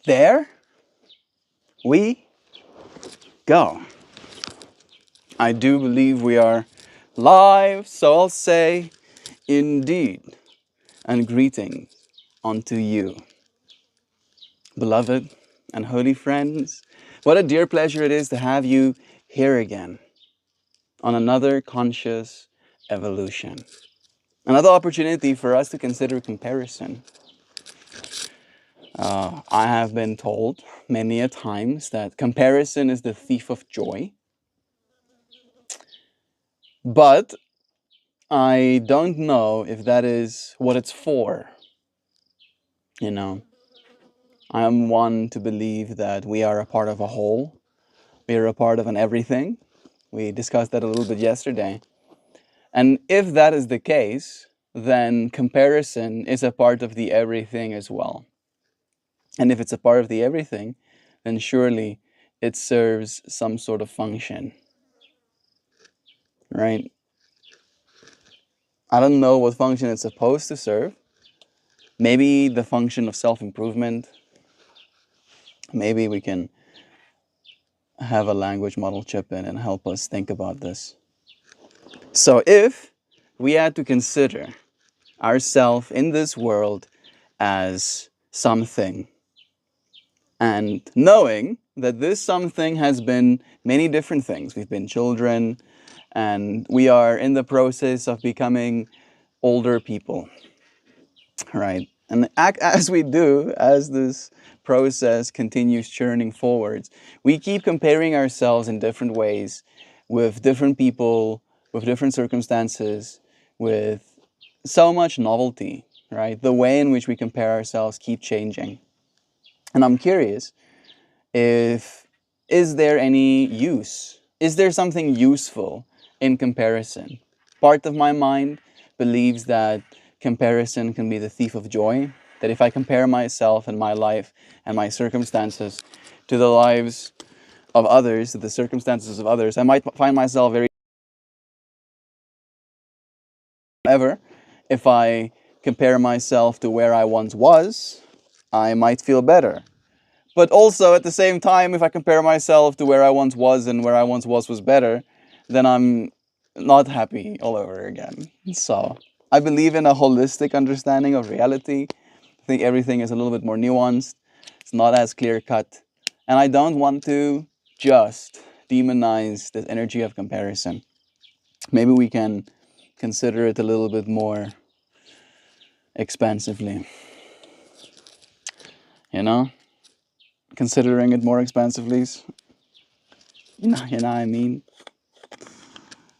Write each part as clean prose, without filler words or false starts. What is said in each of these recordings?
there we go. I do believe we are live, so I'll say indeed, and greetings unto you, beloved and holy friends. What a dear pleasure it is to have you here again on another conscious evolution. Another opportunity for us to consider comparison. I have been told many a times that comparison is the thief of joy. But I don't know if that is what it's for. You know, I am one to believe that we are a part of a whole. We are a part of an everything. We discussed that a little bit yesterday. And if that is the case, then comparison is a part of the everything as well. And if it's a part of the everything, then surely it serves some sort of function, right? I don't know what function it's supposed to serve. Maybe the function of self-improvement. Maybe we can have a language model chip in and help us think about this. So if we had to consider ourselves in this world as something, and knowing that this something has been many different things. We've been children, and we are in the process of becoming older people, right? And as we do, as this process continues churning forwards, we keep comparing ourselves in different ways with different people, with different circumstances, with so much novelty, right? The way in which we compare ourselves keep changing. And I'm curious if, is there any use? Is there something useful in comparison? Part of my mind believes that comparison can be the thief of joy, that if I compare myself and my life and my circumstances to the lives of others, to the circumstances of others, I might find myself very... However, if I compare myself to where I once was, I might feel better. But also at the same time, if I compare myself to where I once was and where I once was better, then I'm not happy all over again. So I believe in a holistic understanding of reality. I think everything is a little bit more nuanced. It's not as clear cut. And I don't want to just demonize this energy of comparison. Maybe we can consider it a little bit more expansively. You know? Considering it more expansively. You know what I mean?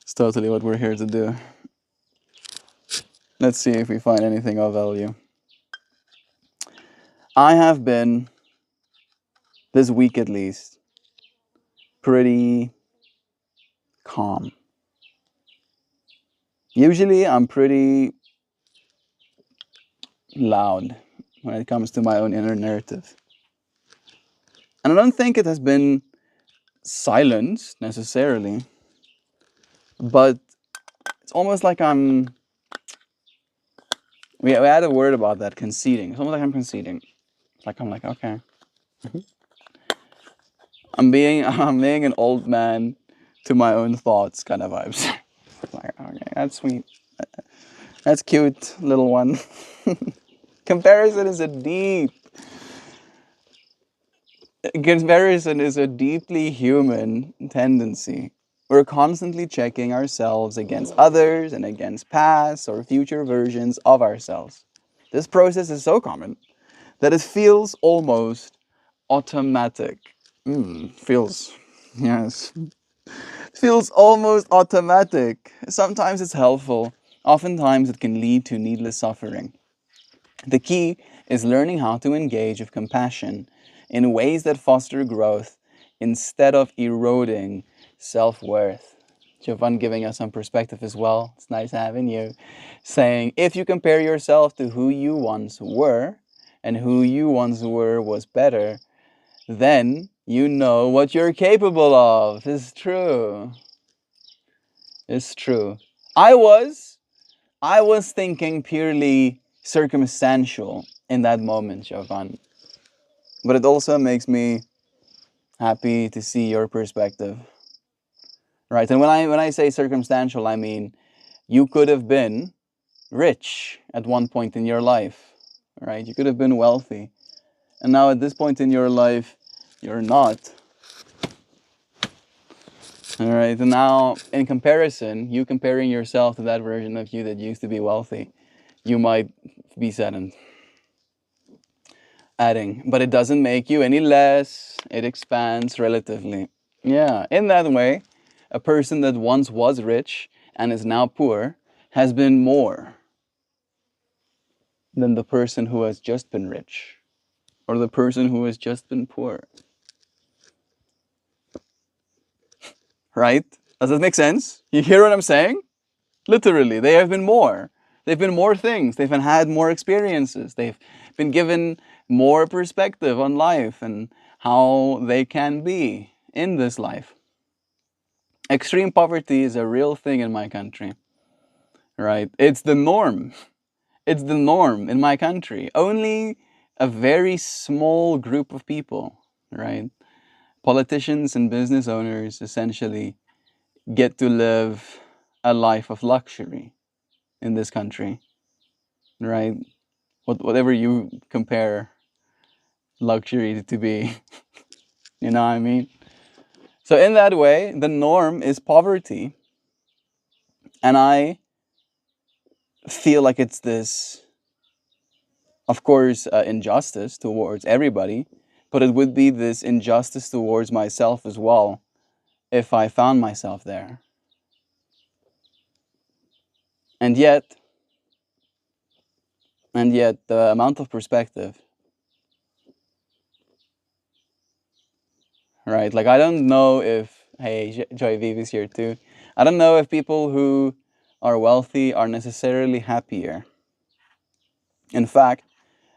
It's totally what we're here to do. Let's see if we find anything of value. I have been, this week at least, pretty calm. Usually I'm pretty loud when it comes to my own inner narrative. And I don't think it has been silenced necessarily, but it's almost like we had a word about that, conceding. It's almost like I'm conceding. It's like I'm like, okay. I'm being an old man to my own thoughts kind of vibes. Like, okay, that's sweet. That's cute, little one. Comparison is a deeply human tendency. We're constantly checking ourselves against others and against past or future versions of ourselves. This process is so common that it feels almost automatic. Yes. Feels almost automatic. Sometimes it's helpful. Oftentimes it can lead to needless suffering. The key is learning how to engage with compassion in ways that foster growth instead of eroding self-worth. Jovan giving us some perspective as well. It's nice having you. Saying, if you compare yourself to who you once were, and who you once were was better, then you know what you're capable of. It's true. It's true. I was thinking purely circumstantial in that moment, Jovan. But it also makes me happy to see your perspective, right? And when I say circumstantial, I mean you could have been rich at one point in your life, right? You could have been wealthy, and now at this point in your life, you're not. All right, and now in comparison, you comparing yourself to that version of you that used to be wealthy, you might be saddened. Adding, but it doesn't make you any less, it expands relatively. Yeah, in that way, a person that once was rich and is now poor has been more than the person who has just been rich or the person who has just been poor. Right? Does that make sense? You hear what I'm saying? Literally, they have been more. They've been more things. They've had more experiences. They've been given more perspective on life and how they can be in this life. Extreme poverty is a real thing in my country, right? It's the norm. It's the norm in my country. Only a very small group of people, right? Politicians and business owners essentially get to live a life of luxury in this country, right? Whatever you compare luxury to be, you know what I mean? So in that way, the norm is poverty. And I feel like it's this, of course, injustice towards everybody, but it would be this injustice towards myself as well if I found myself there. And yet, the amount of perspective, right? Like, I don't know if, hey, Joy Viv is here too. I don't know if people who are wealthy are necessarily happier. In fact,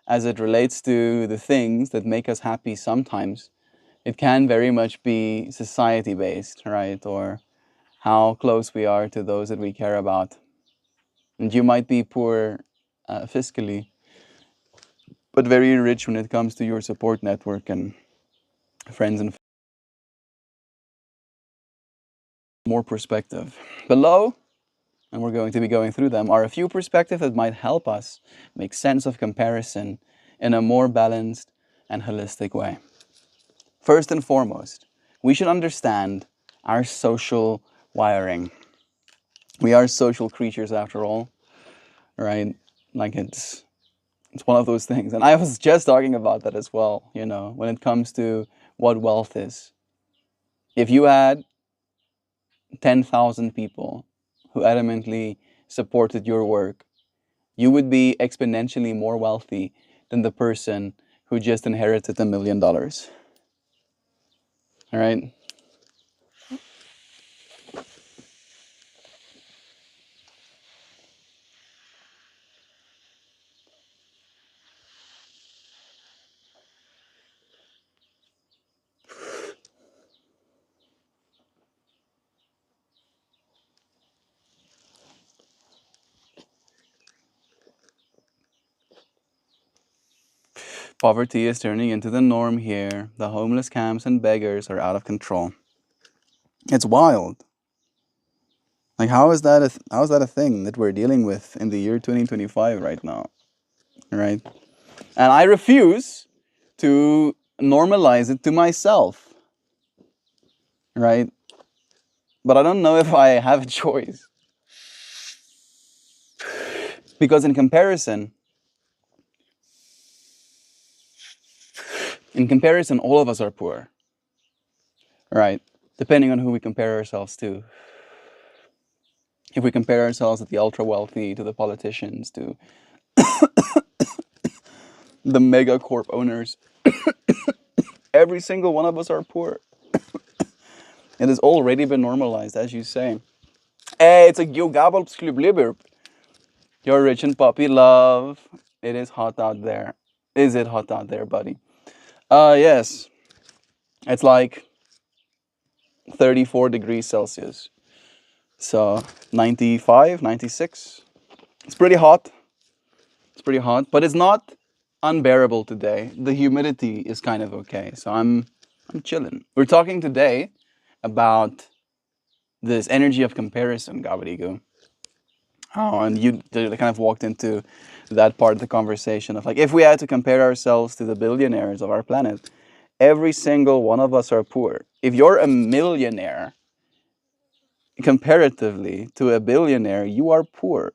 as it relates to the things that make us happy sometimes, it can very much be society based, right? Or how close we are to those that we care about. And you might be poor fiscally, but very rich when it comes to your support network and friends and more perspective. Below, and we're going to be going through them, are a few perspectives that might help us make sense of comparison in a more balanced and holistic way. First and foremost, we should understand our social wiring. We are social creatures after all, right? Like it's one of those things. And I was just talking about that as well, you know, when it comes to what wealth is. If you had 10,000 people who adamantly supported your work, you would be exponentially more wealthy than the person who just inherited $1 million. All right? Poverty is turning into the norm here. The homeless camps and beggars are out of control. It's wild. Like how is that a thing that we're dealing with in the year 2025 right now? Right? And I refuse to normalize it to myself. Right? But I don't know if I have a choice. Because in comparison, all of us are poor. Right? Depending on who we compare ourselves to. If we compare ourselves to the ultra wealthy, to the politicians, to the mega corp owners, every single one of us are poor. It has already been normalized, as you say. Hey, it's a Gabal. You're rich in puppy love. It is hot out there. Is it hot out there, buddy? Yes. It's like 34 degrees Celsius. So 95, 96. It's pretty hot. It's pretty hot, but it's not unbearable today. The humidity is kind of okay, so I'm chilling. We're talking today about this energy of comparison, Gabarigo. Oh, and you kind of walked into that part of the conversation of like, if we had to compare ourselves to the billionaires of our planet, every single one of us are poor. If you're a millionaire, comparatively to a billionaire, you are poor,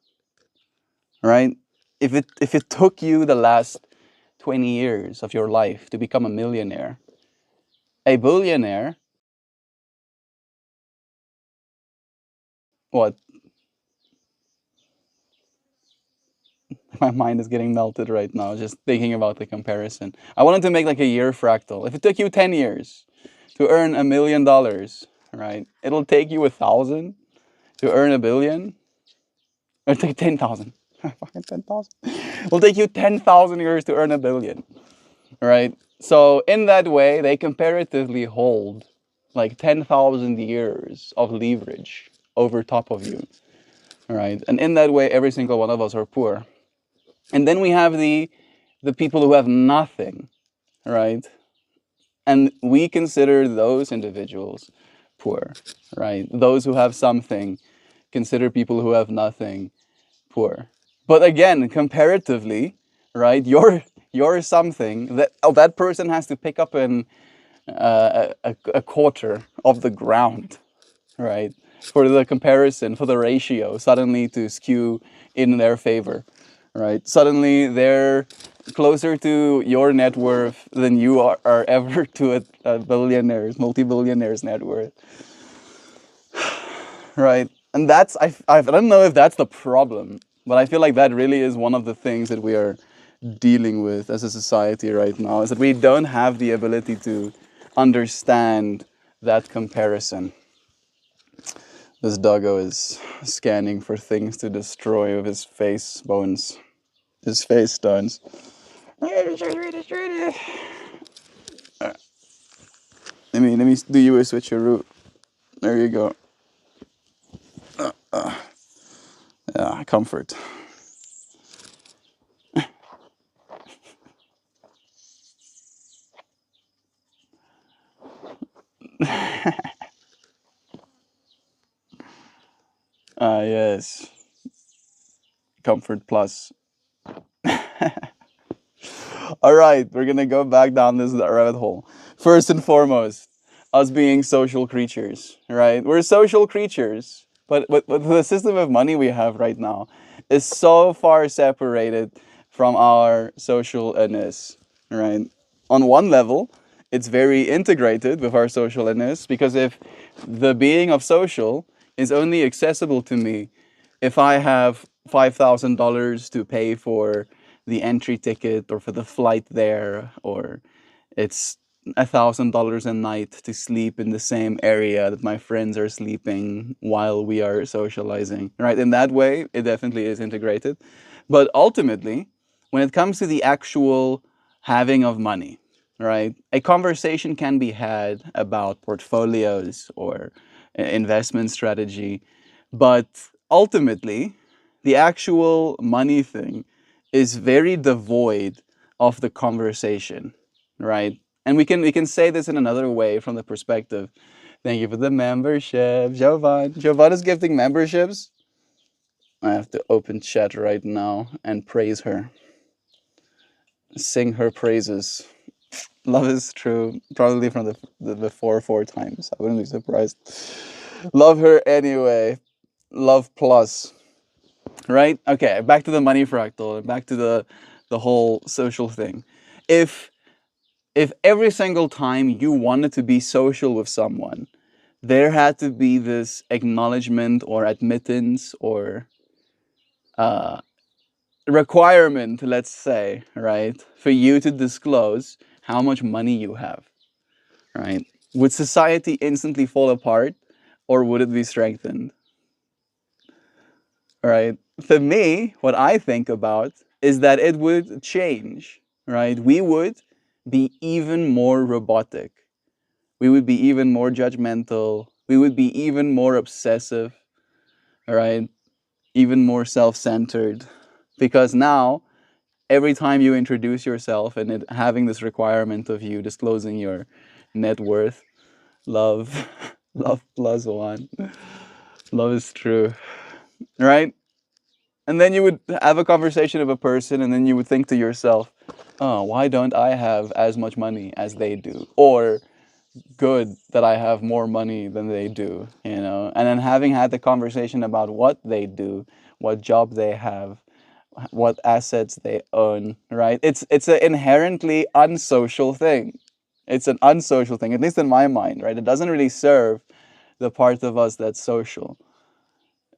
right? If it took you the last 20 years of your life to become a millionaire, a billionaire, what? My mind is getting melted right now just thinking about the comparison. I wanted to make like a year fractal. If it took you 10 years to earn $1 million, right? It'll take you 1,000 to earn a billion. Or take 10,000. Fucking 10,000. It'll take you 10,000 years to earn a billion, right? So in that way, they comparatively hold like 10,000 years of leverage over top of you, right? And in that way, every single one of us are poor. And then we have the people who have nothing, right? And we consider those individuals poor, right? Those who have something consider people who have nothing poor. But again, comparatively, right? You're something that person has to pick up a quarter of the ground, right? For the comparison, for the ratio suddenly to skew in their favor, right? Suddenly they're closer to your net worth than you are ever to a billionaire's, multi-billionaire's net worth, right? And that's, I don't know if that's the problem, but I feel like that really is one of the things that we are dealing with as a society right now, is that we don't have the ability to understand that comparison. This doggo is scanning for things to destroy with his face bones, his face stones. Let me do you a switcheroo. There you go. Yeah, comfort. Ah, yes. Comfort plus. All right, we're gonna go back down this rabbit hole. First and foremost, us being social creatures, right? We're social creatures, but the system of money we have right now is so far separated from our socialness, right? On one level, it's very integrated with our socialness, because if the being of social is only accessible to me if I have $5,000 to pay for the entry ticket or for the flight there, or it's $1,000 a night to sleep in the same area that my friends are sleeping while we are socializing, right? In that way, it definitely is integrated. But ultimately, when it comes to the actual having of money, right, a conversation can be had about portfolios or investment strategy, but ultimately, the actual money thing is very devoid of the conversation, right? And we can say this in another way from the perspective. Thank you for the membership, Jovan. Jovan is gifting memberships. I have to open chat right now and praise her, sing her praises. Love is true, probably from the before 4 times. I wouldn't be surprised. Love her anyway. Love plus. Right? Okay, back to the money fractal and back to the whole social thing. If every single time you wanted to be social with someone, there had to be this acknowledgement or admittance or requirement, let's say, right, for you to disclose how much money you have, right? Would society instantly fall apart, or would it be strengthened? Right? For me, what I think about is that it would change, right? We would be even more robotic. We would be even more judgmental. We would be even more obsessive, right? Even more self-centered. Because now every time you introduce yourself and it having this requirement of you disclosing your net worth, love, love plus one, love is true, right? And then you would have a conversation with a person, and then you would think to yourself, oh, why don't I have as much money as they do? Or good that I have more money than they do, you know? And then having had the conversation about what they do, what job they have, what assets they own, right? It's an inherently unsocial thing. It's an unsocial thing, at least in my mind, right? It doesn't really serve the part of us that's social.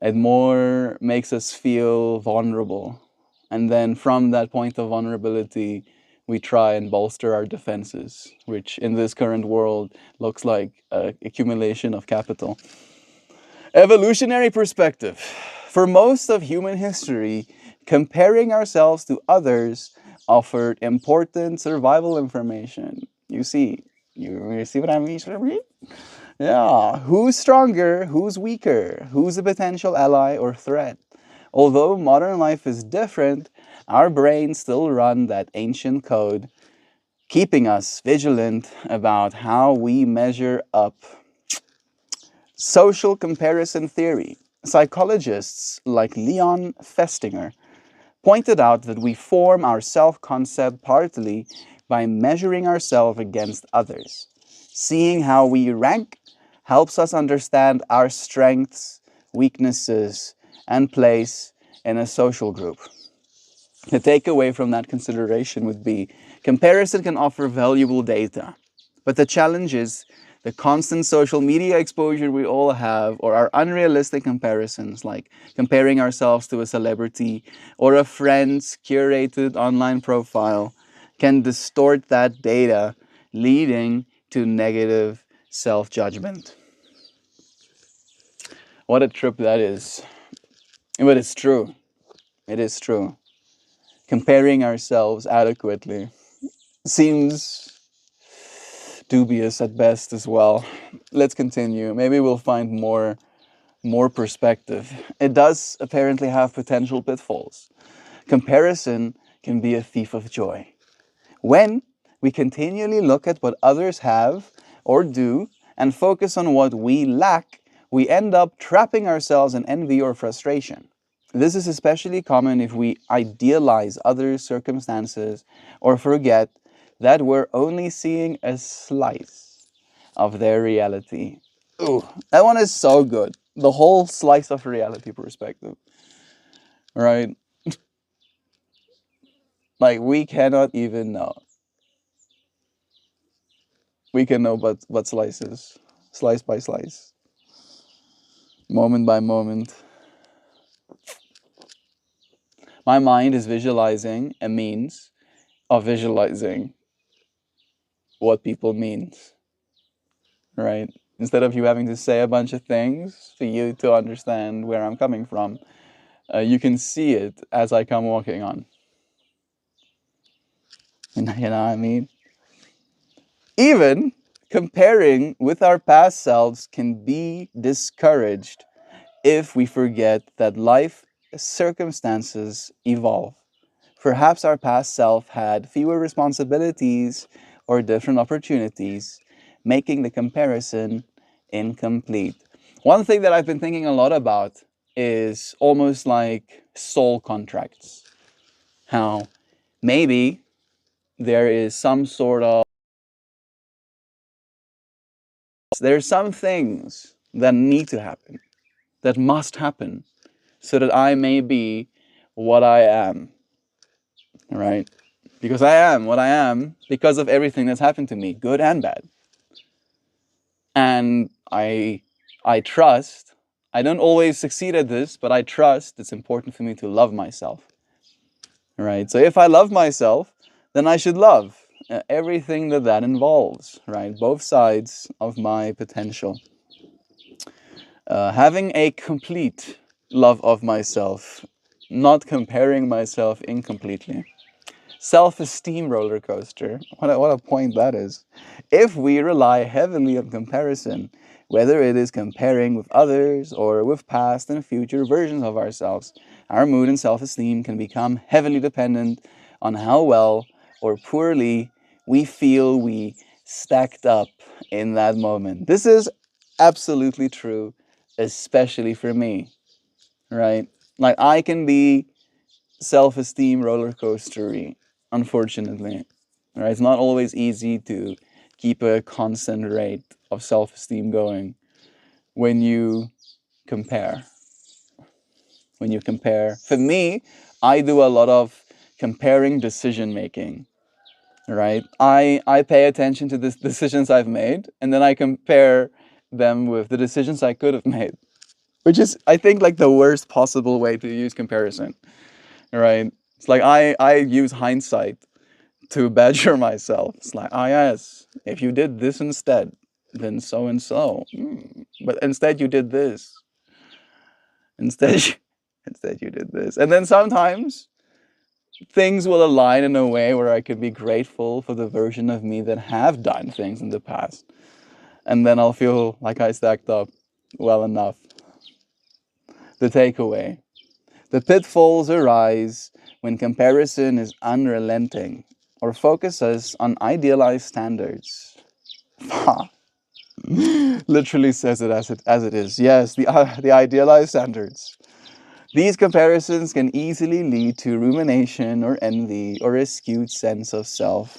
It more makes us feel vulnerable. And then from that point of vulnerability, we try and bolster our defenses, which in this current world looks like accumulation of capital. Evolutionary perspective. For most of human history, comparing ourselves to others offered important survival information. You see what I mean? Yeah, who's stronger, who's weaker, who's a potential ally or threat? Although modern life is different, our brains still run that ancient code, keeping us vigilant about how we measure up. Social comparison theory. Psychologists like Leon Festinger pointed out that we form our self-concept partly by measuring ourselves against others. Seeing how we rank helps us understand our strengths, weaknesses, and place in a social group. The takeaway from that consideration would be comparison can offer valuable data, but the challenge is the constant social media exposure we all have, or our unrealistic comparisons, like comparing ourselves to a celebrity or a friend's curated online profile, can distort that data, leading to negative self-judgment. What a trip that is. But it's true. It is true. Comparing ourselves adequately seems dubious at best as well. Let's continue. Maybe we'll find more perspective. It does apparently have potential pitfalls. Comparison can be a thief of joy. When we continually look at what others have or do and focus on what we lack, we end up trapping ourselves in envy or frustration. This is especially common if we idealize others' circumstances or forget that we're only seeing a slice of their reality. Ooh, that one is so good. The whole slice of reality perspective, right? Like we cannot even know. We can know but slices, slice by slice, moment by moment. My mind is visualizing a means of visualizing what people mean, right? Instead of you having to say a bunch of things for you to understand where I'm coming from, you can see it as I come walking on. You know what I mean? Even comparing with our past selves can be discouraged if we forget that life circumstances evolve. Perhaps our past self had fewer responsibilities or different opportunities, making the comparison incomplete. One thing that I've been thinking a lot about is almost like soul contracts. How maybe there is some sort of, there's some things that need to happen, that must happen, so that I may be what I am, right? Because I am what I am because of everything that's happened to me, good and bad. And I trust, I don't always succeed at this, but I trust it's important for me to love myself, right? So if I love myself, then I should love everything that involves, right? Both sides of my potential. Having a complete love of myself, not comparing myself incompletely. Self-esteem roller coaster. What a point that is. If we rely heavily on comparison, whether it is comparing with others or with past and future versions of ourselves, our mood and self-esteem can become heavily dependent on how well or poorly we feel we stacked up in that moment. This is absolutely true, especially for me, right? Like, I can be self-esteem roller coastery, unfortunately. Right? It's not always easy to keep a constant rate of self-esteem going when you compare. When you compare. For me, I do a lot of comparing decision making. Right? I pay attention to the decisions I've made, and then I compare them with the decisions I could have made. Which is, I think, like the worst possible way to use comparison. Right? It's like I use hindsight to badger myself. It's like, ah, yes, if you did this instead, then so and so. But instead you did this. Instead, instead you did this. And then sometimes things will align in a way where I could be grateful for the version of me that have done things in the past. And then I'll feel like I stacked up well enough. The takeaway. The pitfalls arise when comparison is unrelenting or focuses on idealized standards. Literally says it as it is. Yes, the idealized standards. These comparisons can easily lead to rumination or envy or a skewed sense of self.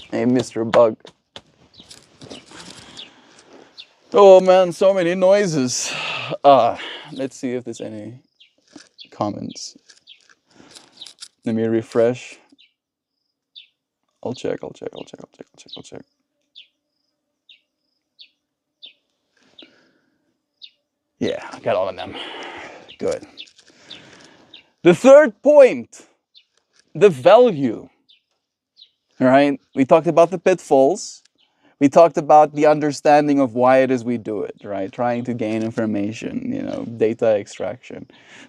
Hey, Mr. Bug. Oh man, so many noises. Let's see if there's any comments. Let me refresh. I'll check. Yeah, I got all of them. Good. The third point, the value. All right, we talked about the pitfalls. We talked about the understanding of why it is we do it, right? Trying to gain information, data extraction.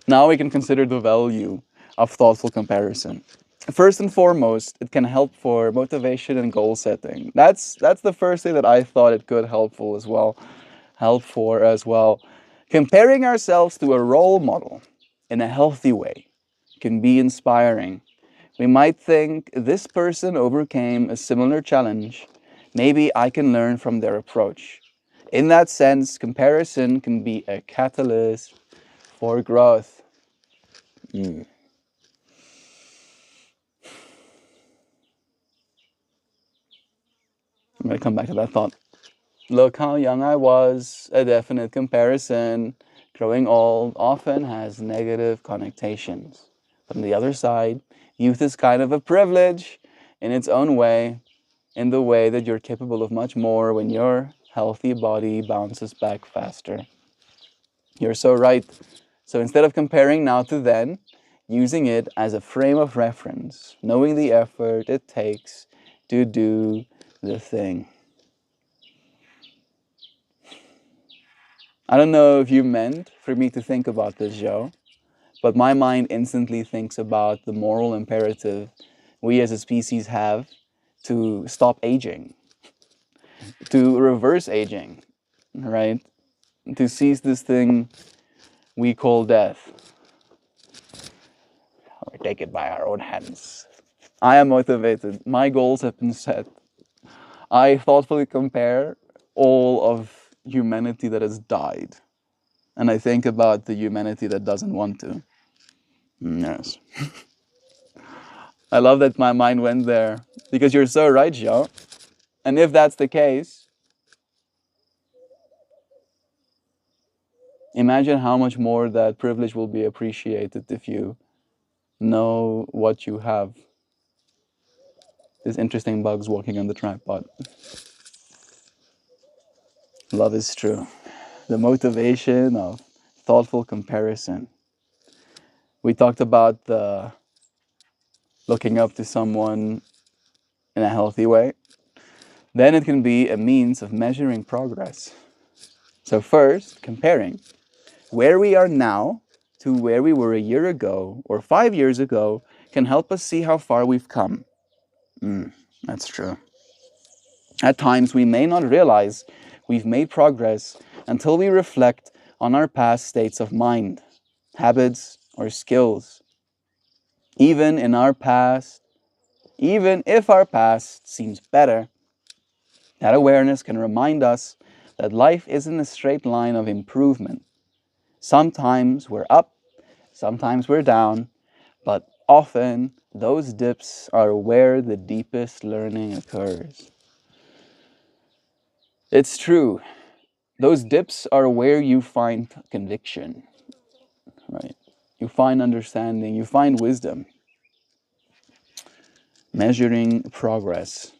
Now we can consider the value of thoughtful comparison. First and foremost, it can help for motivation and goal setting. That's the first thing that I thought it could help for as well. Comparing ourselves to a role model in a healthy way can be inspiring. We might think, this person overcame a similar challenge. Maybe I can learn from their approach. In that sense, comparison can be a catalyst for growth. I'm going to come back to that thought. Look how young I was. A definite comparison. Growing old often has negative connotations. But on the other side, youth is kind of a privilege in its own way, in the way that you're capable of much more when your healthy body bounces back faster. You're so right. So instead of comparing now to then, using it as a frame of reference, knowing the effort it takes to do the thing. I don't know if you meant for me to think about this, Joe, but my mind instantly thinks about the moral imperative we as a species have to stop aging, to reverse aging, right? To seize this thing we call death. Or take it by our own hands. I am motivated. My goals have been set. I thoughtfully compare all of humanity that has died. And I think about the humanity that doesn't want to. Yes. I love that my mind went there. Because you're so right, Joe. And if that's the case, imagine how much more that privilege will be appreciated if you know what you have. These interesting bugs walking on the tripod. Love is true. The motivation of thoughtful comparison. We talked about the looking up to someone in a healthy way. Then it can be a means of measuring progress. So first, comparing where we are now to where we were a year ago or 5 years ago can help us see how far we've come. That's true. At times, we may not realize we've made progress until we reflect on our past states of mind, habits, or skills. Even in our past, even if our past seems better, that awareness can remind us that life isn't a straight line of improvement. Sometimes we're up, sometimes we're down, but often those dips are where the deepest learning occurs. It's true. Those dips are where you find conviction, right? You find understanding, you find wisdom, measuring progress.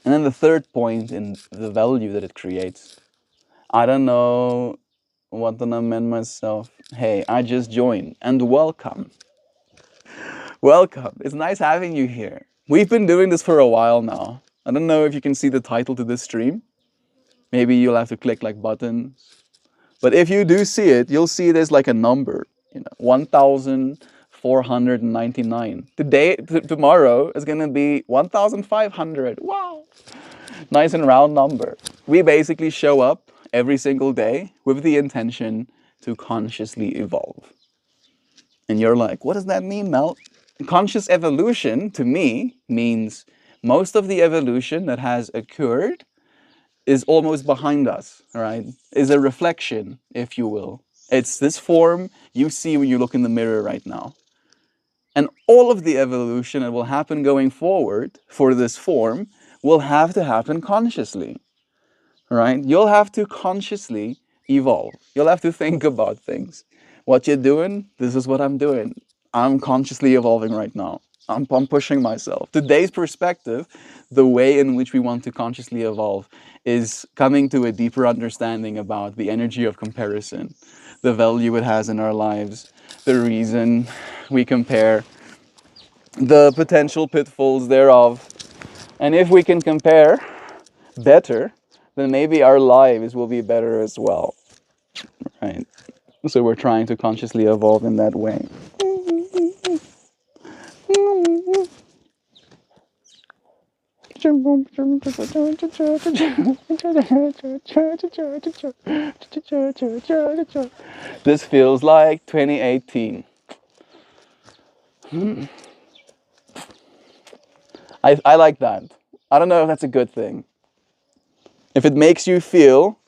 And then the third point in the value that it creates. I don't know what to amend myself. Hey, I just joined and welcome. Welcome. It's nice having you here. We've been doing this for a while now. I don't know if you can see the title to this stream. Maybe you'll have to click like buttons. But if you do see it, you'll see there's like a number, 1,499. Tomorrow is going to be 1,500. Wow. Nice and round number. We basically show up every single day with the intention to consciously evolve. And you're like, what does that mean, Mel? Conscious evolution, to me, means most of the evolution that has occurred is almost behind us, right? Is a reflection, if you will. It's this form you see when you look in the mirror right now. And all of the evolution that will happen going forward for this form will have to happen consciously, right? You'll have to consciously evolve. You'll have to think about things. What you're doing, this is what I'm doing. I'm consciously evolving right now. I'm pushing myself. Today's perspective, the way in which we want to consciously evolve, is coming to a deeper understanding about the energy of comparison, the value it has in our lives, the reason we compare, the potential pitfalls thereof. And if we can compare better, then maybe our lives will be better as well, right? So we're trying to consciously evolve in that way. This feels like 2018. I like that. I don't know if that's a good thing. If it makes you feel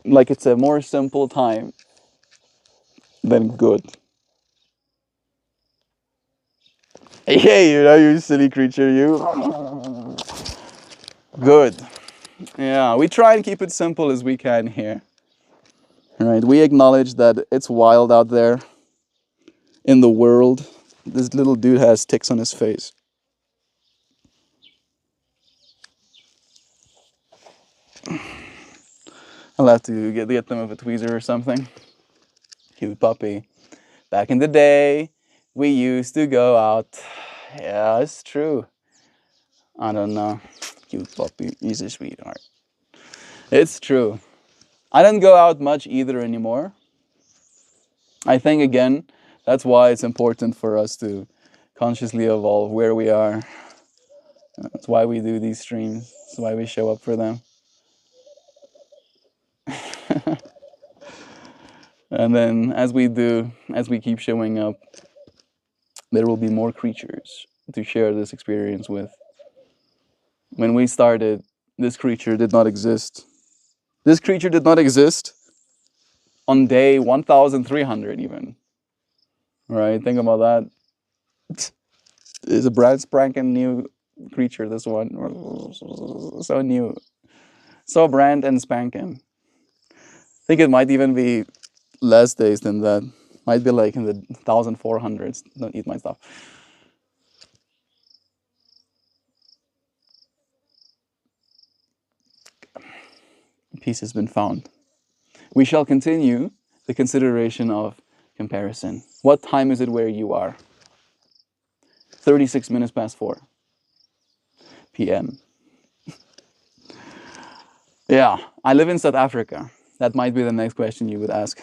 like it's a more simple time, then good. Hey, you silly creature, you. Good. Yeah, we try and keep it simple as we can here. Right? We acknowledge that it's wild out there in the world. This little dude has ticks on his face. I'll have to get them with a tweezer or something. Cute puppy. Back in the day, we used to go out. Yeah, it's true. I don't know. Cute puppy. He's a sweetheart. It's true. I don't go out much either anymore. I think, again, that's why it's important for us to consciously evolve where we are. That's why we do these streams. That's why we show up for them. And then as we keep showing up, there will be more creatures to share this experience with. When we started, this creature did not exist. This creature did not exist on day 1,300 even. Right? Think about that. It's a brand spanking new creature, this one. So new. So brand and spanking. I think it might even be less days than that. Might be like in the 1,400s. Don't eat my stuff. Peace has been found. We shall continue the consideration of comparison. What time is it where you are? 36 minutes past 4 p.m. Yeah, I live in South Africa. That might be the next question you would ask.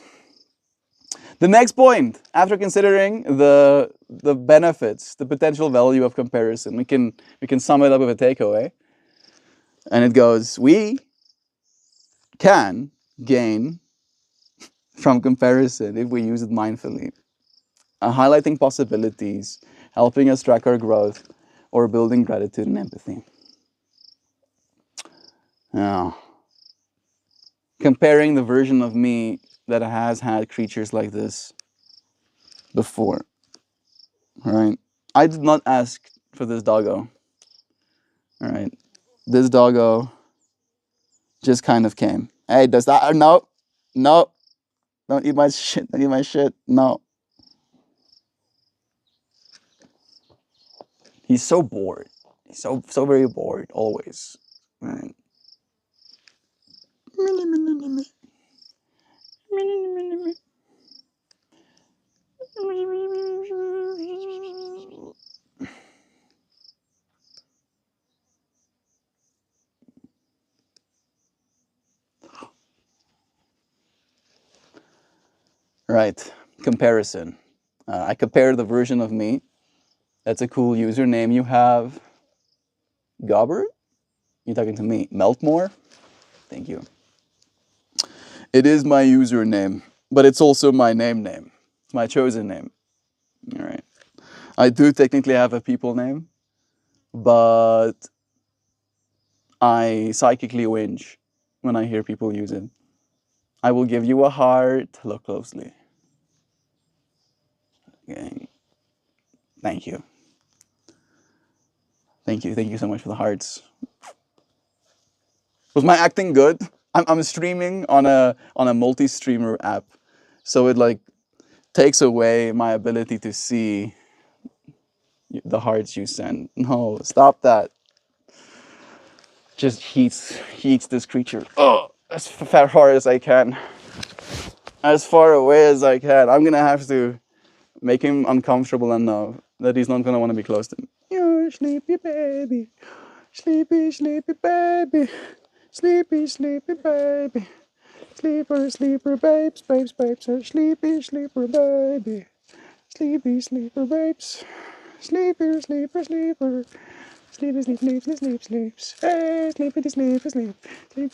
The next point, after considering the benefits, the potential value of comparison, we can sum it up with a takeaway. And it goes, we can gain from comparison if we use it mindfully. highlighting possibilities, helping us track our growth, or building gratitude and empathy. Now, comparing the version of me that has had creatures like this before, right? I did not ask for this doggo, all right? This doggo just kind of came. Hey, does that, no, no, don't eat my shit, don't eat my shit, no. He's so bored. He's so very bored, always. Right? Right, comparison. I compare the version of me. That's a cool username you have. Gobber? You're talking to me. MeltMore? Thank you. It is my username, but it's also my name. It's my chosen name. All right. I do technically have a people name, but I psychically whinge when I hear people use it. I will give you a heart. Look closely. Okay. Thank you. Thank you. Thank you so much for the hearts. Was my acting good? I'm streaming on a multi-streamer app, so it like takes away my ability to see the hearts you send. No, stop that. Just heats this creature. Oh, as far as I can. As far away as I can. I'm gonna have to make him uncomfortable enough that he's not gonna want to be close to me. You sleepy baby, sleepy, sleepy baby, sleepy, sleepy baby, sleeper, sleeper babes, babes, babes, sleepy, sleeper baby, sleepy, sleeper babes, sleeper, sleeper, sleeper. Sleepy, sleep, sleep, sleep, sleep, sleeps. Hey, sleepy, sleep, sleep, sleep, sleep,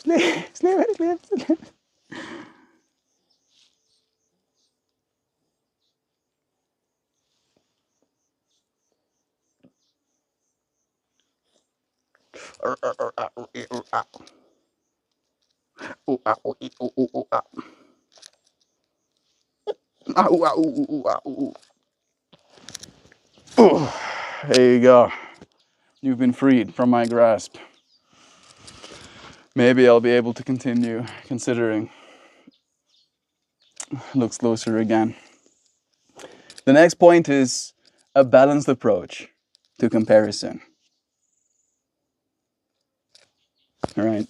sleep, sleep, sleep. There you go. You've been freed from my grasp. Maybe I'll be able to continue considering. Looks closer again. The next point is a balanced approach to comparison. All right.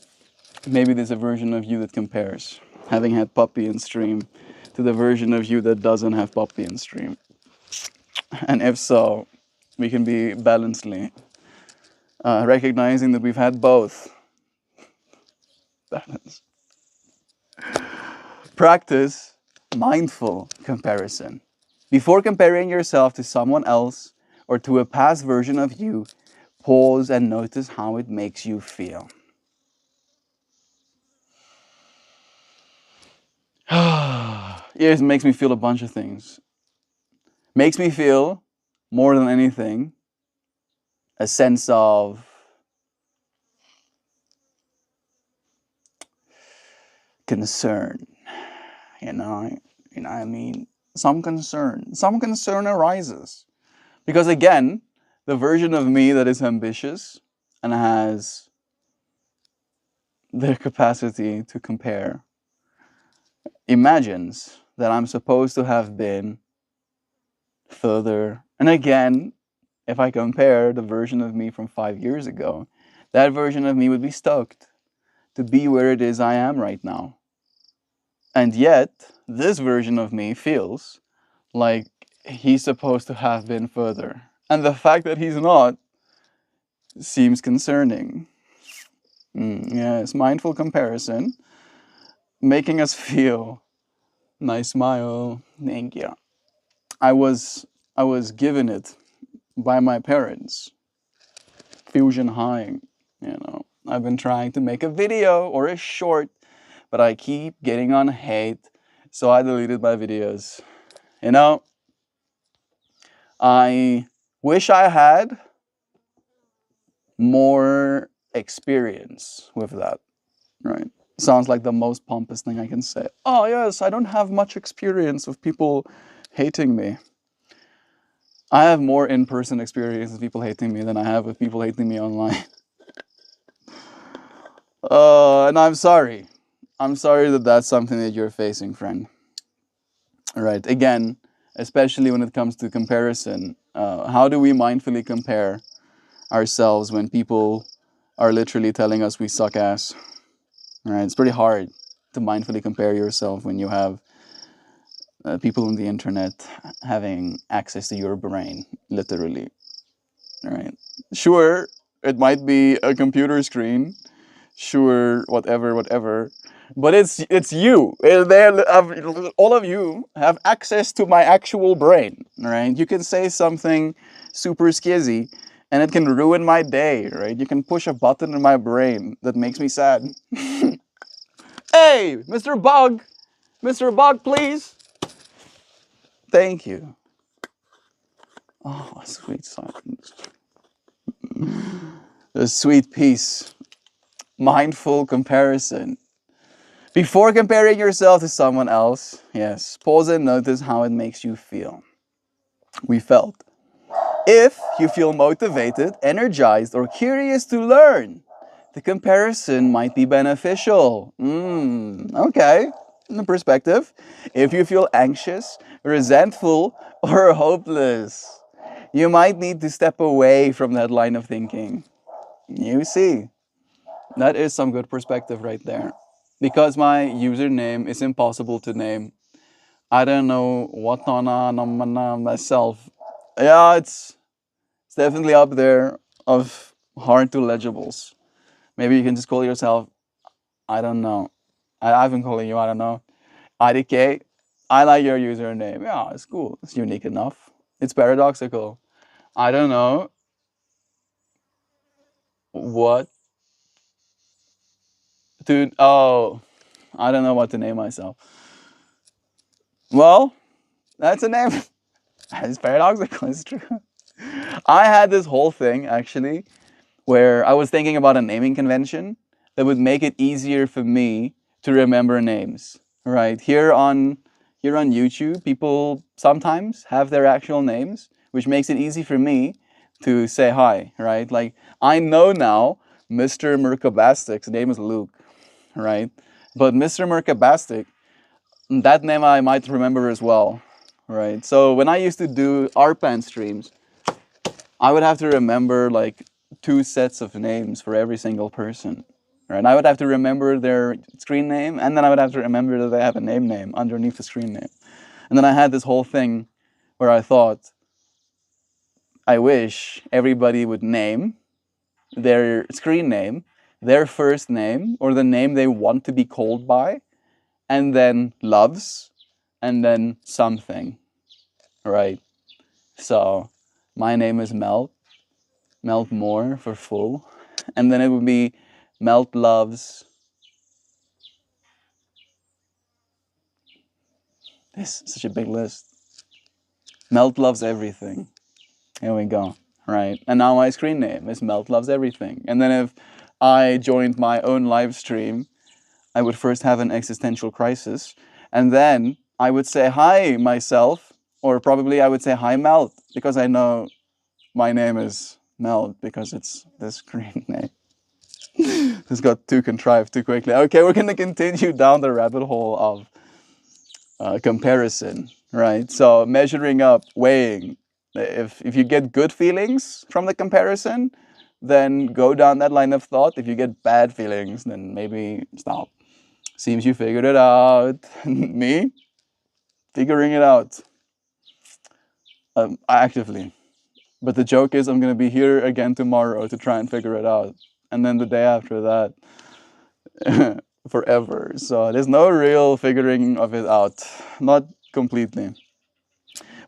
Maybe there's a version of you that compares, having had puppy in stream, to the version of you that doesn't have puppy in stream. And if so, we can be balancedly recognizing that we've had both. Balance. Practice mindful comparison. Before comparing yourself to someone else or to a past version of you, pause and notice how it makes you feel. It makes me feel a bunch of things. Makes me feel, more than anything, a sense of concern. You know, I mean, some concern arises. Because again, the version of me that is ambitious and has the capacity to compare imagines that I'm supposed to have been further. And again, if I compare the version of me from 5 years ago, that version of me would be stoked to be where it is I am right now. And yet, this version of me feels like he's supposed to have been further. And the fact that he's not seems concerning. Yes, mindful comparison, making us feel nice smile. Thank you. I was given it by my parents. Fusion High, you know. I've been trying to make a video or a short, but I keep getting on hate, so I deleted my videos. You know, I wish I had more experience with that, right? Sounds like the most pompous thing I can say. Oh, yes, I don't have much experience with people hating me. I have more in-person experience with people hating me than I have with people hating me online. And I'm sorry. I'm sorry that that's something that you're facing, friend. All right. Again, especially when it comes to comparison, how do we mindfully compare ourselves when people are literally telling us we suck ass? All right. It's pretty hard to mindfully compare yourself when you have people on the internet having access to your brain, literally. All right. Sure, it might be a computer screen. Sure, whatever, whatever. But it's you. All of you have access to my actual brain, right? You can say something super skizzy, and it can ruin my day, right? You can push a button in my brain that makes me sad. Hey, Mr. Bug, please. Thank you. Oh, a sweet silence. A sweet peace. Mindful comparison. Before comparing yourself to someone else, yes, pause and notice how it makes you feel. We felt. If you feel motivated, energized, or curious to learn, the comparison might be beneficial. Okay, in the perspective. If you feel anxious, resentful, or hopeless, you might need to step away from that line of thinking. You see, that is some good perspective right there. Because my username is impossible to name, I don't know what on myself. Yeah, it's definitely up there of hard to legibles. Maybe you can just call yourself, I don't know. I've been calling you, I don't know. IDK. I like your username. Yeah, it's cool. It's unique enough. It's paradoxical. I don't know what to. Oh, I don't know what to name myself. Well, that's a name. It's paradoxical. It's true. I had this whole thing actually where I was thinking about a naming convention that would make it easier for me to remember names. Right here on YouTube, people sometimes have their actual names, which makes it easy for me to say hi. Right, like I know now Mr. Merkabastik's name is Luke. Right, but Mr. Merkabastik, that name I might remember as well. Right, so when I used to do ARPAN streams, I would have to remember like 2 sets of names for every single person. Right? And I would have to remember their screen name, and then I would have to remember that they have a name underneath the screen name. And then I had this whole thing where I thought, I wish everybody would name their screen name, their first name, or the name they want to be called by, and then loves, and then something. Right? So my name is MeltMore for full. And then it would be Melt loves this. Such a big list. Melt loves everything. Here we go. Right. And now my screen name is Melt loves everything. And then if I joined my own live stream, I would first have an existential crisis. And then I would say hi myself, or probably I would say hi Melt, because I know my name is Melt because it's the screen name. This got too contrived too quickly. Okay, we're going to continue down the rabbit hole of comparison, right? So measuring up, weighing. If you get good feelings from the comparison, then go down that line of thought. If you get bad feelings, then maybe stop. Seems you figured it out. Me? Figuring it out. Actively. But the joke is I'm going to be here again tomorrow to try and figure it out. And then the day after that, forever. So there's no real figuring of it out. Not completely.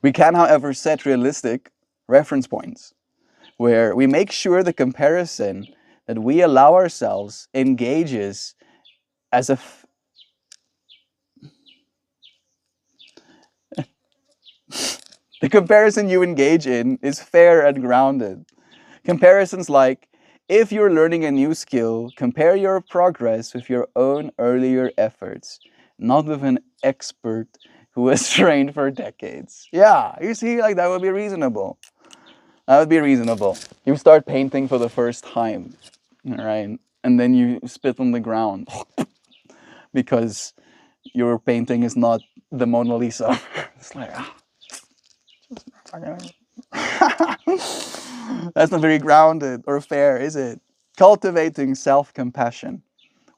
We can, however, set realistic reference points where we make sure the comparison that we allow ourselves engages as a The comparison you engage in is fair and grounded. Comparisons like, if you're learning a new skill, compare your progress with your own earlier efforts, not with an expert who has trained for decades. Yeah, you see, like that would be reasonable. That would be reasonable. You start painting for the first time, right? And then you spit on the ground because your painting is not the Mona Lisa. It's like, that's not very grounded or fair, is it? Cultivating self-compassion.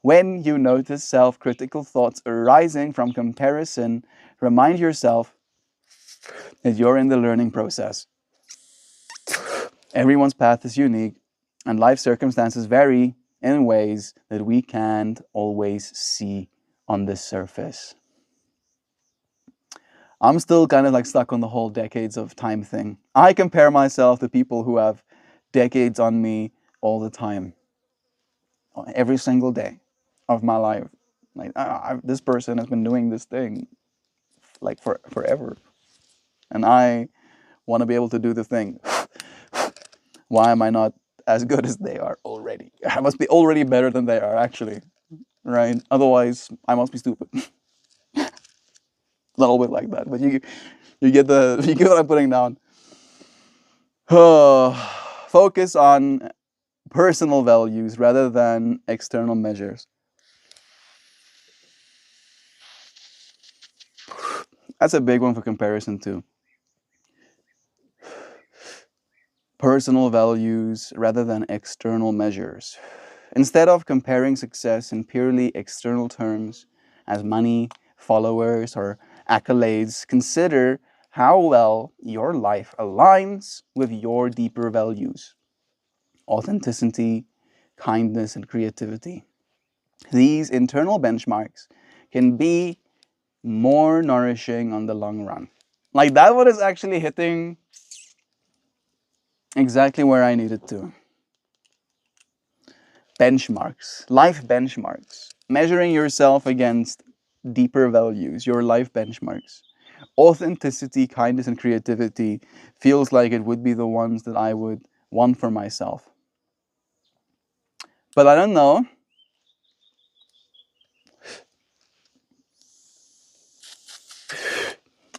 When you notice self-critical thoughts arising from comparison, remind yourself that you're in the learning process. Everyone's path is unique, and life circumstances vary in ways that we can't always see on the surface. I'm still kind of like stuck on the whole decades of time thing. I compare myself to people who have decades on me all the time, every single day of my life. Like, this person has been doing this thing like forever, and I want to be able to do the thing. Why am I not as good as they are already? I must be already better than they are, actually, right? Otherwise, I must be stupid. A little bit like that, but you get what I'm putting down. Focus on personal values rather than external measures. That's a big one for comparison too. Personal values rather than external measures. Instead of comparing success in purely external terms as money, followers, or accolades, consider how well your life aligns with your deeper values: authenticity, kindness, and creativity. These internal benchmarks can be more nourishing on the long run. Like, that one is actually hitting exactly where I needed to. Benchmarks, life benchmarks, measuring yourself against deeper values, your life benchmarks. Authenticity, kindness, and creativity feels like it would be the ones that I would want for myself. But I don't know.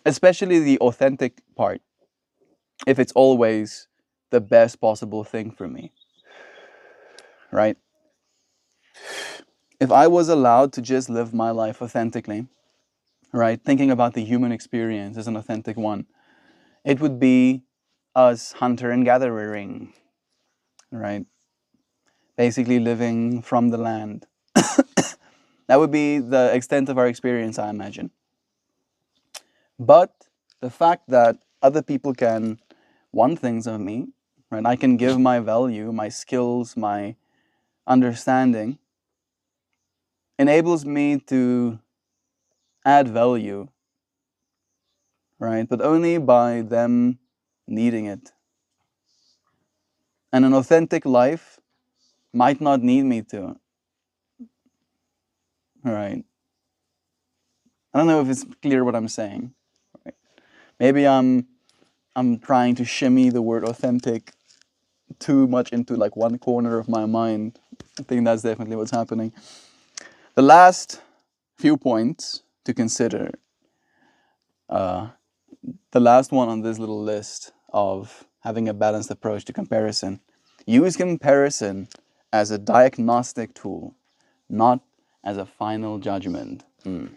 Especially the authentic part, if it's always the best possible thing for me, right? If I was allowed to just live my life authentically, right, thinking about the human experience as an authentic one, it would be us hunter and gathering, right? Basically living from the land. That would be the extent of our experience, I imagine. But the fact that other people can want things of me, right? I can give my value, my skills, my understanding, enables me to add value, right? But only by them needing it. And an authentic life might not need me to, right? I don't know if it's clear what I'm saying. Right? Maybe I'm trying to shimmy the word authentic too much into like one corner of my mind. I think that's definitely what's happening. The last few points to consider, the last one on this little list of having a balanced approach to comparison. Use comparison as a diagnostic tool, not as a final judgment.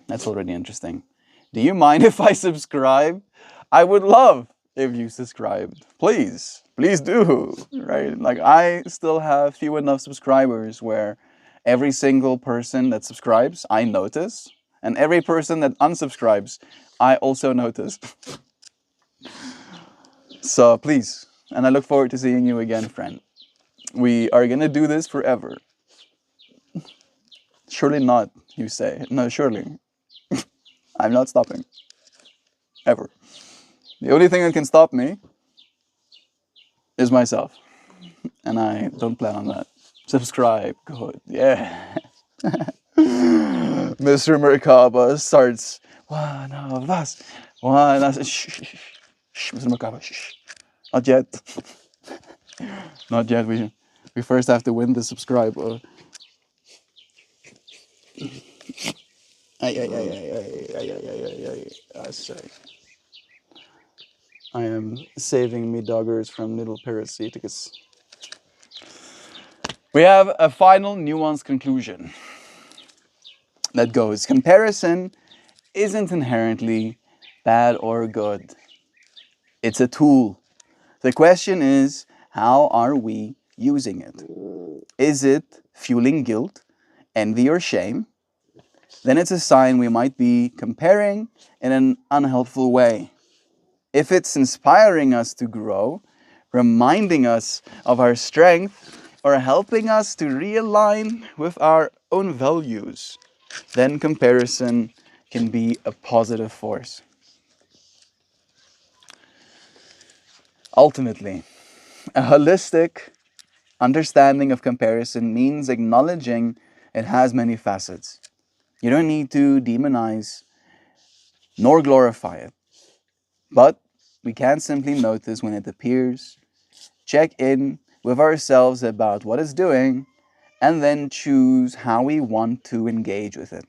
That's already interesting. Do you mind if I subscribe? I would love if you subscribed. Please do, right? Like, I still have few enough subscribers where every single person that subscribes, I notice. And every person that unsubscribes, I also notice. So please, and I look forward to seeing you again, friend. We are gonna do this forever. Surely not, you say. No, surely. I'm not stopping. Ever. The only thing that can stop me is myself. And I don't plan on that. Subscribe. Good. Yeah. Mr. Merkaba starts. One of us. Shh. Shh, Mr. Macabre, shh. Not yet. Not yet. We first have to win the subscriber. Ay, ay, ay, ay, ay, ay, ay, ay, ay, ay. Sorry. I am saving me doggers from little parasiticus. We have a final nuanced conclusion that goes, comparison isn't inherently bad or good. It's a tool. The question is, how are we using it? Is it fueling guilt, envy, or shame? Then it's a sign we might be comparing in an unhelpful way. If it's inspiring us to grow, reminding us of our strength, or helping us to realign with our own values, then comparison can be a positive force. Ultimately, a holistic understanding of comparison means acknowledging it has many facets. You don't need to demonize nor glorify it, but we can simply notice when it appears, check in with ourselves about what it's doing, and then choose how we want to engage with it.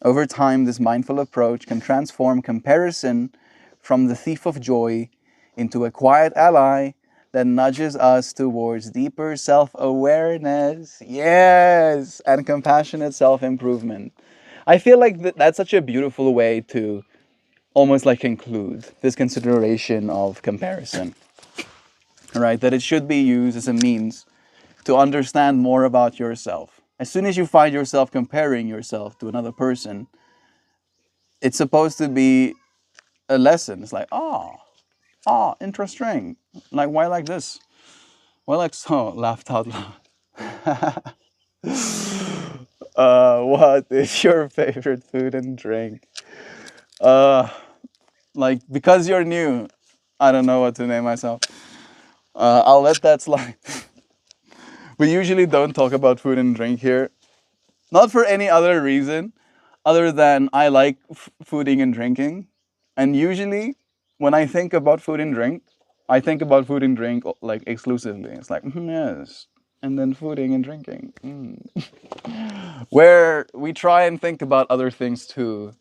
Over time, this mindful approach can transform comparison from the thief of joy into a quiet ally that nudges us towards deeper self-awareness, yes, and compassionate self-improvement. I feel like that's such a beautiful way to almost like conclude this consideration of comparison, right? That it should be used as a means to understand more about yourself. As soon as you find yourself comparing yourself to another person, it's supposed to be a lesson. It's like, interesting. Like, why like this? Why like so? Laughed out loud. What is your favorite food and drink? Like, because you're new, I don't know what to name myself. I'll let that slide. We usually don't talk about food and drink here. Not for any other reason other than I like fooding and drinking. And usually when I think about food and drink, I think about food and drink like exclusively. It's like, yes. And then fooding and drinking. Where we try and think about other things too.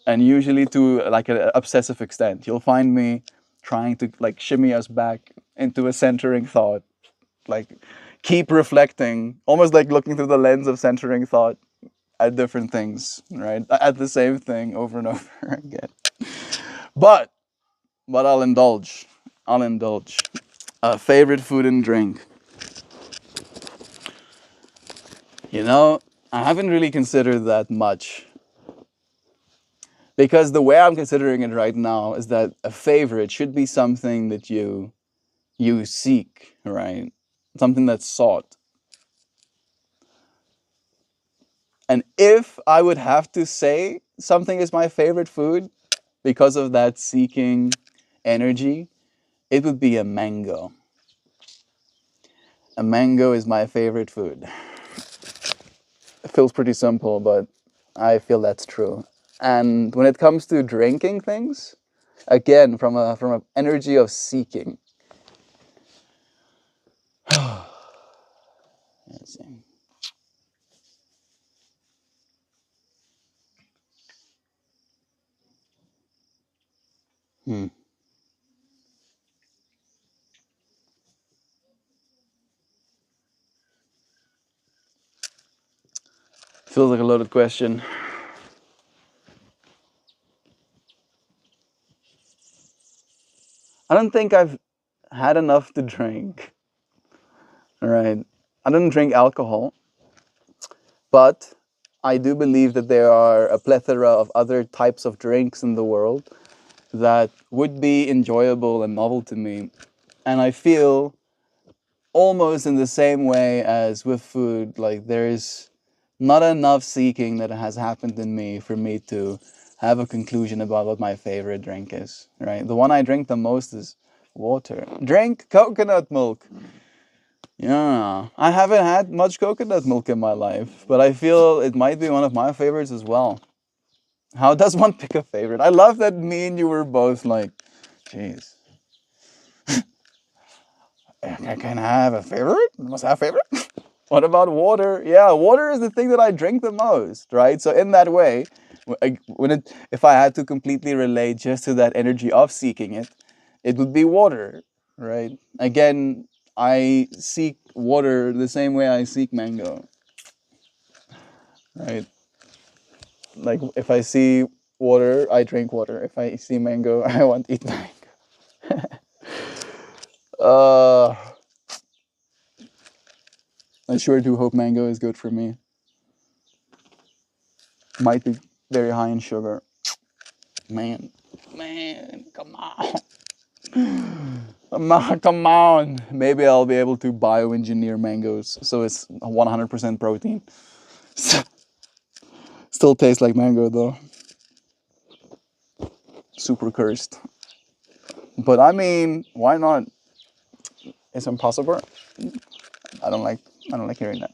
And usually to like an obsessive extent. You'll find me trying to like shimmy us back into a centering thought. Like keep reflecting, almost like looking through the lens of centering thought at different things, right? At the same thing over and over again. But I'll indulge. I'll indulge. Favorite food and drink. You know, I haven't really considered that much. Because the way I'm considering it right now is that a favorite should be something that you seek, right? Something that's sought. And if I would have to say something is my favorite food because of that seeking energy, it would be a mango. A mango is my favorite food. It feels pretty simple, but I feel that's true. And when it comes to drinking things, again, from an energy of seeking. Let's see. Feels like a loaded question. I don't think I've had enough to drink. All right. I don't drink alcohol, but I do believe that there are a plethora of other types of drinks in the world that would be enjoyable and novel to me. And I feel almost in the same way as with food, like there's not enough seeking that has happened in me for me to have a conclusion about what my favorite drink is, right? The one I drink the most is water. Drink coconut milk. Yeah, I haven't had much coconut milk in my life, but I feel it might be one of my favorites as well. How does one pick a favorite? I love that me and you were both like, Jeez. Can I have a favorite? Must I have a favorite? What about water? Yeah, water is the thing that I drink the most, right? So in that way, if I had to completely relate just to that energy of seeking it, it would be water, right? Again, I seek water the same way I seek mango, right? Like if I see water, I drink water. If I see mango, I want to eat mango. uh, I sure do hope mango is good for me. Might be very high in sugar. Man, come on. Come on. Maybe I'll be able to bioengineer mangoes so it's 100% protein. Still tastes like mango though. Super cursed. But I mean, why not? It's impossible. I don't like I don't like hearing that.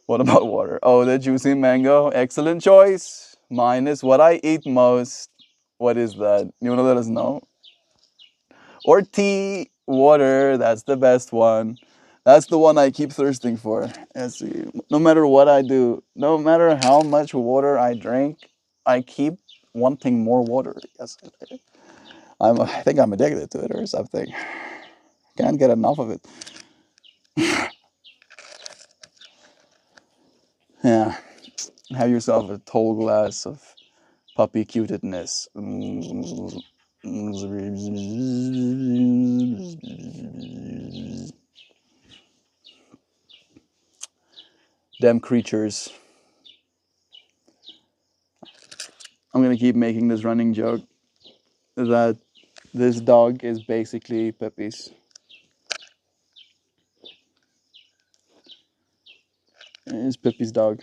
What about water? Oh, the juicy mango. Excellent choice. Mine is what I eat most. What is that? You wanna let us know? Or tea, water, that's the best one. That's the one I keep thirsting for. Let's see. No matter what I do, no matter how much water I drink, I keep wanting more water. Yes. I think I'm addicted to it or something. Can't get enough of it. Yeah. Have yourself a tall glass of puppy cutedness. Damn creatures. I'm gonna keep making this running joke that this dog is basically Pepe's. It's Pepe's dog.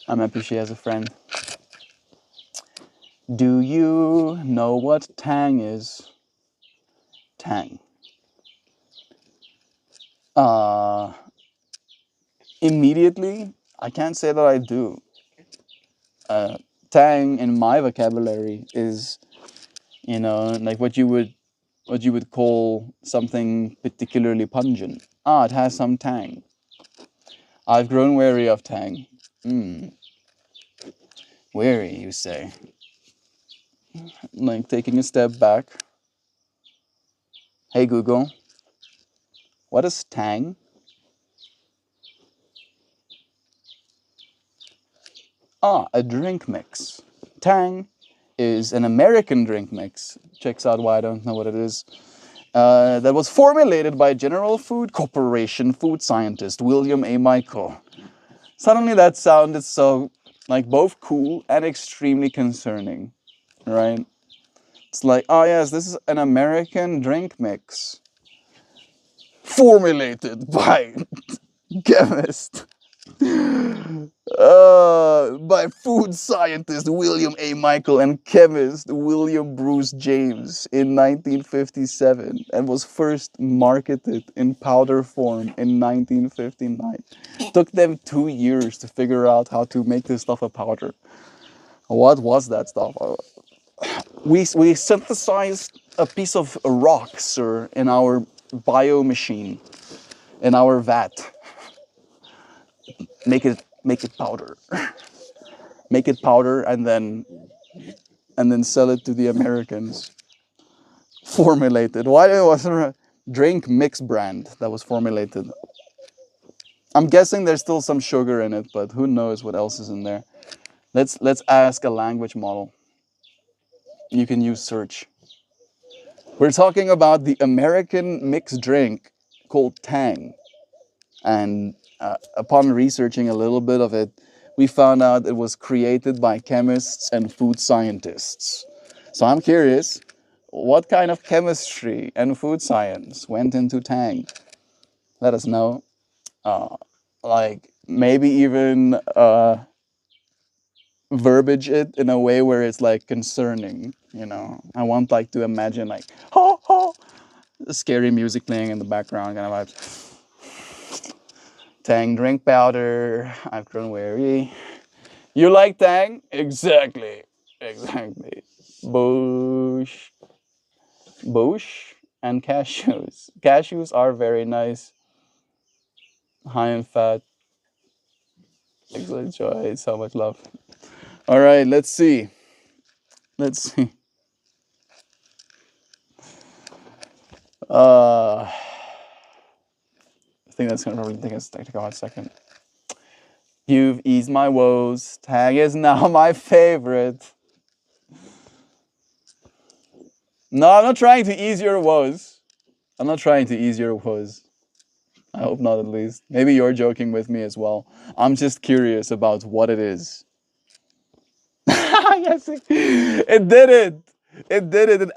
I'm happy she has a friend. Do you know what tang is? Tang. Uh, Immediately, I can't say that I do. Tang in my vocabulary is, like what you would call something particularly pungent. Ah, it has some tang. I've grown wary of tang. Wary, you say? Like taking a step back. Hey Google, what is tang? Ah, a drink mix. Tang is an American drink mix. Checks out why I don't know what it is. That was formulated by General Food Corporation food scientist William A. Michael. Suddenly that sounded so, like, both cool and extremely concerning, right? It's like, oh yes, this is an American drink mix formulated by chemist by food scientist William A. Michael and chemist William Bruce James in 1957 and was first marketed in powder form in 1959. Took them 2 years to figure out how to make this stuff a powder. What was that stuff? We synthesized a piece of rock, sir, in our bio machine, in our vat. Make it powder. Make it powder and then sell it to the Americans. Formulated. Why was there a drink mix brand that was formulated? I'm guessing there's still some sugar in it, but who knows what else is in there. Let's ask a language model. You can use search. We're talking about the American mixed drink called Tang. And upon researching a little bit of it, we found out it was created by chemists and food scientists. So I'm curious, what kind of chemistry and food science went into Tang? Let us know. Like maybe even verbiage it in a way where it's like concerning. You know, I want like to imagine like ho ho, scary music playing in the background, kind of vibes. Tang drink powder. I've grown weary. You like Tang? Exactly. Exactly. Bush. Bush and cashews. Cashews are very nice. High in fat. Excellent choice. So much love. All right, let's see. Let's see. I think that's gonna probably take a hot second. You've eased my woes. Tang is now my favorite. No, I'm not trying to ease your woes. I'm not trying to ease your woes. I hope not, at least. Maybe you're joking with me as well. I'm just curious about what it is. Yes, it did it. It did it. It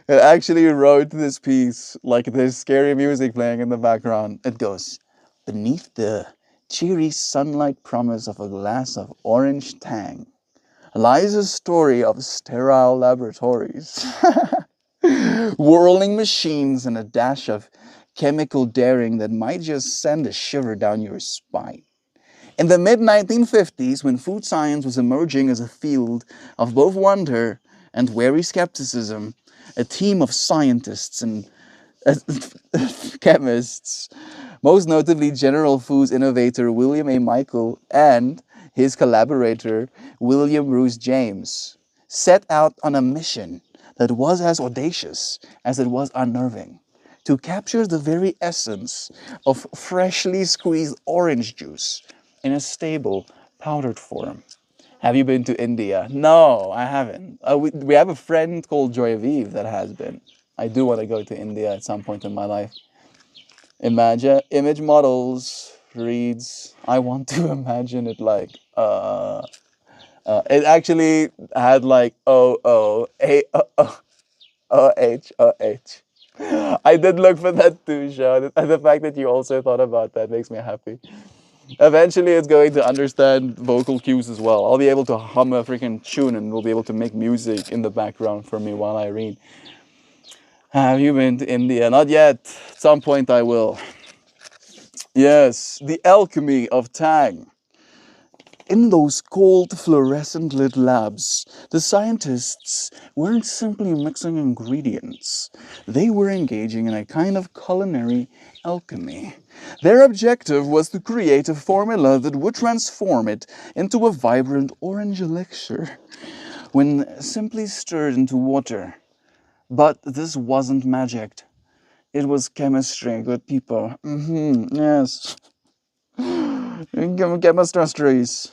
actually wrote this piece like there's scary music playing in the background. It goes, beneath the cheery sunlight promise of a glass of orange tang lies a story of sterile laboratories, whirling machines, and a dash of chemical daring that might just send a shiver down your spine. In the mid 1950s, when food science was emerging as a field of both wonder and wary skepticism, a team of scientists and chemists, most notably General Foods innovator William A. Michael and his collaborator William Bruce James, set out on a mission that was as audacious as it was unnerving, to capture the very essence of freshly squeezed orange juice in a stable, powdered form. Have you been to India? No, I haven't. We have a friend called Joy Aviv that has been. I do want to go to India at some point in my life. Image models reads, I want to imagine it like, it actually had like O-O-A-O-O-H-O-H. I did look for that too, Sean. The fact that you also thought about that makes me happy. Eventually, it's going to understand vocal cues as well. I'll be able to hum a freaking tune and we'll be able to make music in the background for me while I read. Have you been to India? Not yet. At some point, I will. Yes, the alchemy of Tang. In those cold, fluorescent lit labs, the scientists weren't simply mixing ingredients. They were engaging in a kind of culinary alchemy. Their objective was to create a formula that would transform it into a vibrant orange elixir when simply stirred into water. But this wasn't magic. It was chemistry, good people. Yes. Chemistries.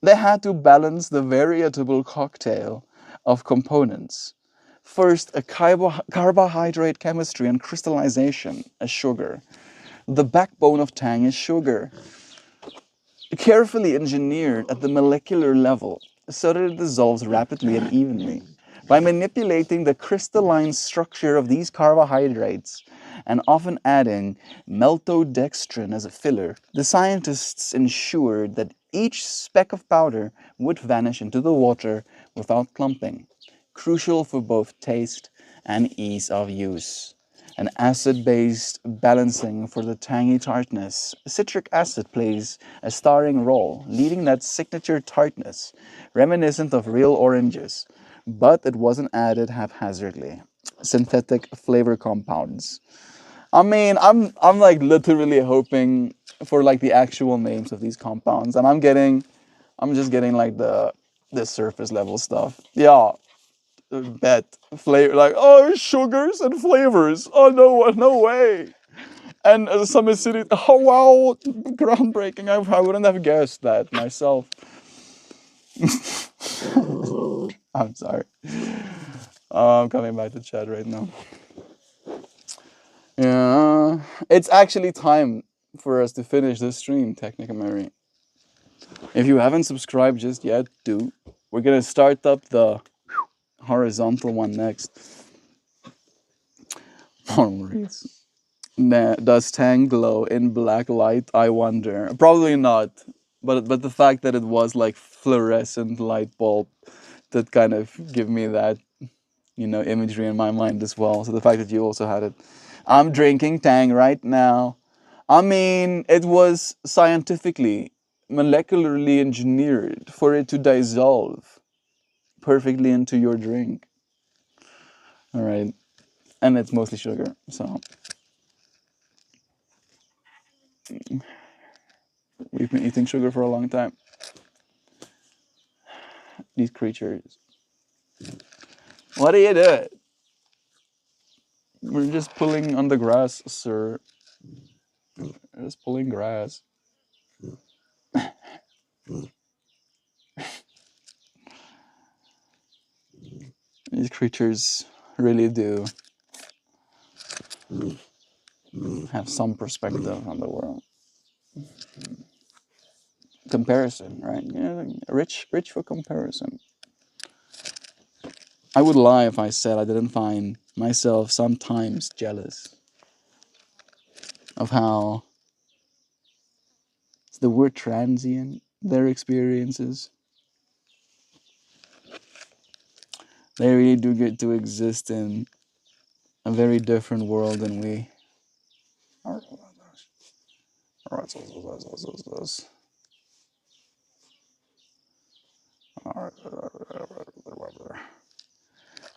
They had to balance the veritable cocktail of components. First, a carbohydrate chemistry and crystallization, a sugar. The backbone of Tang is sugar, carefully engineered at the molecular level so that it dissolves rapidly and evenly. By manipulating the crystalline structure of these carbohydrates and often adding maltodextrin as a filler, the scientists ensured that each speck of powder would vanish into the water without clumping, crucial for both taste and ease of use. An acid-based balancing for the tangy tartness. Citric acid plays a starring role, leading that signature tartness, reminiscent of real oranges, but it wasn't added haphazardly. Synthetic flavor compounds. I mean, I'm like literally hoping for like the actual names of these compounds, and I'm just getting like the surface level stuff. Yeah, bet flavor like oh sugars and flavors. Oh no way. And some acidity. Oh wow, groundbreaking. I wouldn't have guessed that myself. I'm sorry. I'm coming back to chat right now. Yeah, it's actually time for us to finish this stream, Technica Mary. If you haven't subscribed just yet, do. We're gonna start up the horizontal one next. Does Tang glow in black light? I wonder. Probably not. but the fact that it was like fluorescent light bulb that kind of give me that, imagery in my mind as well. So the fact that you also had it. I'm drinking Tang right now. I mean, it was scientifically, molecularly engineered for it to dissolve perfectly into your drink. All right. And it's mostly sugar. So we've been eating sugar for a long time. These creatures. What are you doing? We're just pulling on the grass, sir. We're just pulling grass. These creatures really do have some perspective on the world. Comparison, right? Yeah, like rich for comparison. I would lie if I said I didn't find myself sometimes jealous of how the word transient their experiences. They really do get to exist in a very different world than we.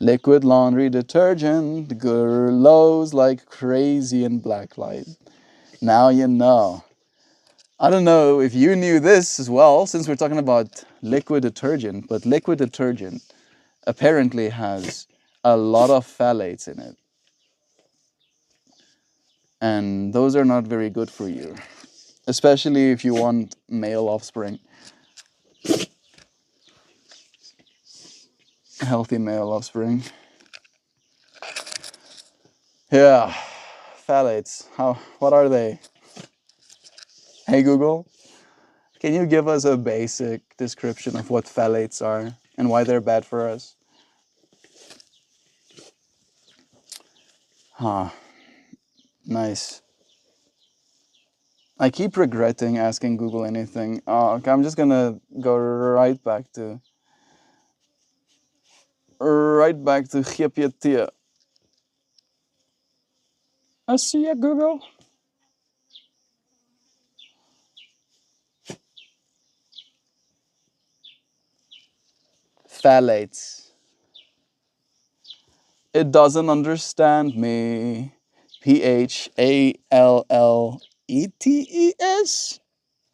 Liquid laundry detergent glows like crazy in black light. Now you know. I don't know if you knew this as well, since we're talking about liquid detergent, but liquid detergent apparently has a lot of phthalates in it. And those are not very good for you, especially if you want male offspring, healthy male offspring. Yeah, phthalates. What are they? Hey Google, can you give us a basic description of what phthalates are and why they're bad for us? Huh, nice. I keep regretting asking Google anything. Oh, okay, I'm just gonna go right back to GPT. I see ya, Google. Phthalates. It doesn't understand me. Phallets.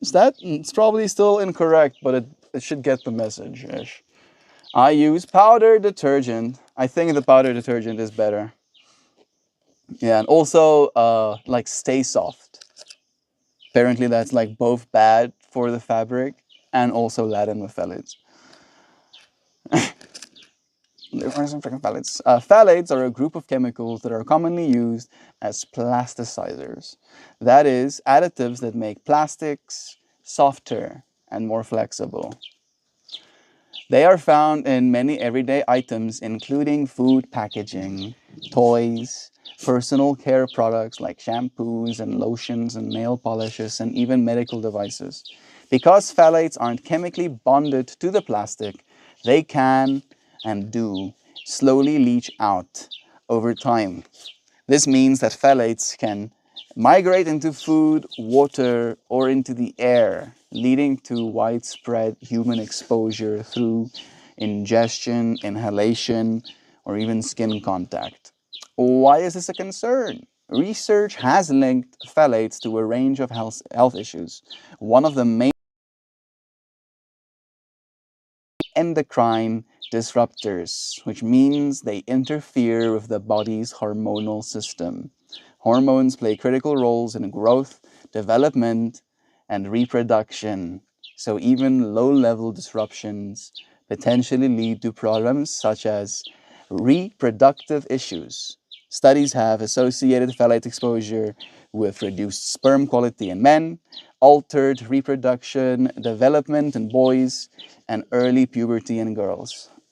Is that? It's probably still incorrect, but it should get the message ish. I use powder detergent. I think the powder detergent is better. Yeah, and also like Stay Soft. Apparently that's like both bad for the fabric and also laden with phthalates. Phthalates are a group of chemicals that are commonly used as plasticizers. That is, additives that make plastics softer and more flexible. They are found in many everyday items, including food packaging, toys, personal care products like shampoos and lotions and nail polishes, and even medical devices. Because phthalates aren't chemically bonded to the plastic, they can and do slowly leach out over time. This means that phthalates can migrate into food, water, or into the air, leading to widespread human exposure through ingestion, inhalation, or even skin contact. Why is this a concern? Research has linked phthalates to a range of health issues. One of the main endocrine disruptors, which means they interfere with the body's hormonal system. Hormones play critical roles in growth, development, and reproduction. So even low-level disruptions potentially lead to problems such as reproductive issues. Studies have associated phthalate exposure with reduced sperm quality in men, altered reproduction development in boys, and early puberty in girls.